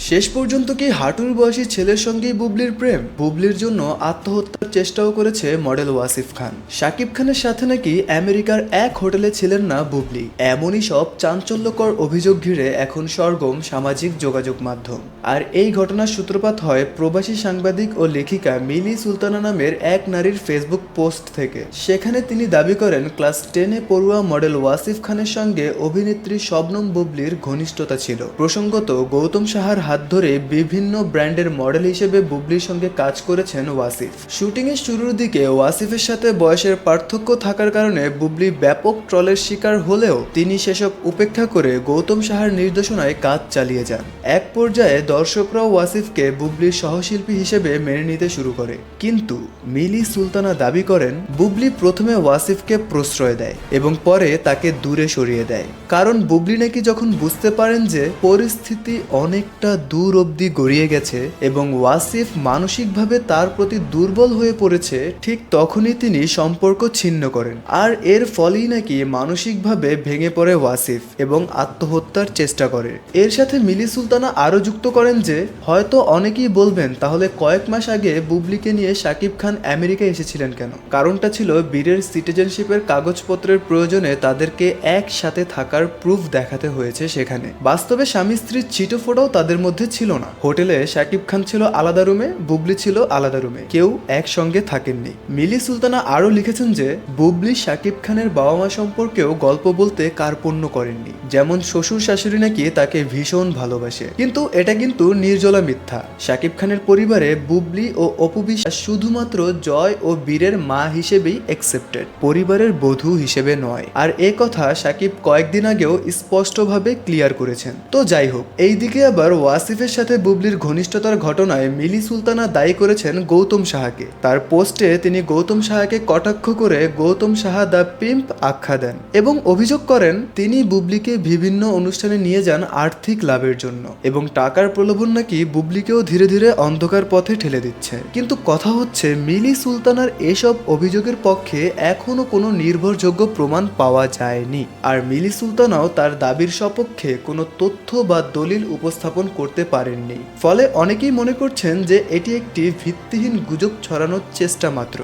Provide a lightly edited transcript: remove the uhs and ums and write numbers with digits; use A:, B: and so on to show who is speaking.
A: শেষ পর্যন্ত কি হাঁটুর বয়সী ছেলের সঙ্গেই বুবলির প্রেম? বুবলির জন্য আত্মহত্যার চেষ্টাও করেছে মডেল ওয়াসিফ খান। শাকিব খানের সাথে নাকি আমেরিকার এক হোটেলে ছিলেন না বুবলি। এমনই সব চাঞ্চল্যকর অভিযোগ ঘিরে এখন সরগরম সামাজিক যোগাযোগ মাধ্যম। আর এই ঘটনার সূত্রপাত হয় প্রবাসী সাংবাদিক ও লেখিকা মিলি সুলতানা নামের এক নারীর ফেসবুক পোস্ট থেকে। সেখানে তিনি দাবি করেন ক্লাস 10-এ পড়ুয়া মডেল ওয়াসিফ খানের সঙ্গে অভিনেত্রী শবনম বুবলির ঘনিষ্ঠতা ছিল। প্রসঙ্গত, গৌতম সাহার হাত ধরে বিভিন্ন ব্র্যান্ডের মডেল হিসেবে বুবলির সঙ্গে কাজ করেছেন ওয়াসিফ। শুটিংয়ের শুরুর দিকে ওয়াসিফের সাথে বয়সের পার্থক্য থাকার কারণে বুবলি ব্যাপক ট্রলের শিকার হলেও তিনি সেসব উপেক্ষা করে গৌতম সাহার নির্দেশনায় কাজ চালিয়ে যান। এক পর্যায়ে দর্শকরাও ওয়াসিফকে বুবলির সহশিল্পী হিসেবে মেনে নিতে শুরু করে। কিন্তু মিলি সুলতানা দাবি করেন বুবলি প্রথমে ওয়াসিফকে প্রশ্রয় দেয় এবং পরে তাকে দূরে সরিয়ে দেয়। কারণ বুবলি নাকি যখন বুঝতে পারেন যে পরিস্থিতি অনেকটা দূর অবধি গড়িয়ে গেছে এবং ওয়াসিফ মানসিকভাবে তার প্রতি দুর্বল হয়ে পড়েছে, ঠিক তখনই তিনি সম্পর্ক ছিন্ন করেন। আর এর ফলেই নাকি মানসিকভাবে ভেঙে পড়ে ওয়াসিফ এবং আত্মহত্যার চেষ্টা করে। এর সাথে মিলি সুলতানা আরও যুক্ত করেন যে হয়তো অনেকেই বলবেন তাহলে কয়েক মাস আগে বুবলিকে নিয়ে শাকিব খান আমেরিকা এসেছিলেন কেন? কারণটা ছিল বীরের সিটিজেনশিপের কাগজপত্রের প্রয়োজনে তাদেরকে একসাথে থাকার প্রুফ দেখাতে হয়েছে সেখানে। বাস্তবে স্বামী স্ত্রীর ছিটোফোঁটাও তাদের মধ্যে ছিল না। হোটেলে শাকিব খান ছিল আলাদা রুমে, বুবলি ছিল আলাদা রুমে, কেউ একসঙ্গে থাকেননি। মিলি সুলতানা আরও লিখেছেন যে বুবলি শাকিব খানের বাবা মা সম্পর্কেও গল্প বলতে কার্পণ্য করেননি। যেমন শ্বশুর শাশুড়ি নাকি তাকে ভীষণ ভালোবাসে, কিন্তু এটা কিন্তু নির্জলা মিথ্যা। শাকিব খানের পরিবারে বুবলি ও অপু বিশ্বাস শুধুমাত্র জয় ও বীরের মা হিসেবেই অ্যাকসেপ্টেড, পরিবারের বধূ হিসেবে নয়। আর এ কথা শাকিব কয়েকদিন আগেও স্পষ্টভাবে ক্লিয়ার করেছেন। তো যাই হোক, এইদিকে আবার ওয়াসিফের সাথে বুবলির ঘনিষ্ঠতার ঘটনায় মিলি সুলতানা দায়ী করেছেন গৌতম সাহাকে। তার পোস্টে তিনি গৌতম সাহাকে কটাক্ষ করে গৌতম সাহা দ্য পিম্প আখ্যা দেন এবং অভিযোগ করেন তিনি বুবলিকে বিভিন্ন অনুষ্ঠানে নিয়ে যান আর্থিক লাভের জন্য এবং টাকার প্রলোভন নাকি বুবলিকেও ধীরে ধীরে অন্ধকার পথে ঠেলে দিচ্ছে। কিন্তু কথা হচ্ছে মিলি সুলতানার এসব অভিযোগের পক্ষে এখনো কোনো নির্ভরযোগ্য প্রমাণ পাওয়া যায়নি। আর মিলি সুলতানাও তার দাবির সপক্ষে কোনো তথ্য বা দলিল উপস্থাপন করতে পারেননি। ফলে অনেকেই মনে করছেন যে এটি একটি ভিত্তিহীন গুজব ছড়ানোর চেষ্টা মাত্র।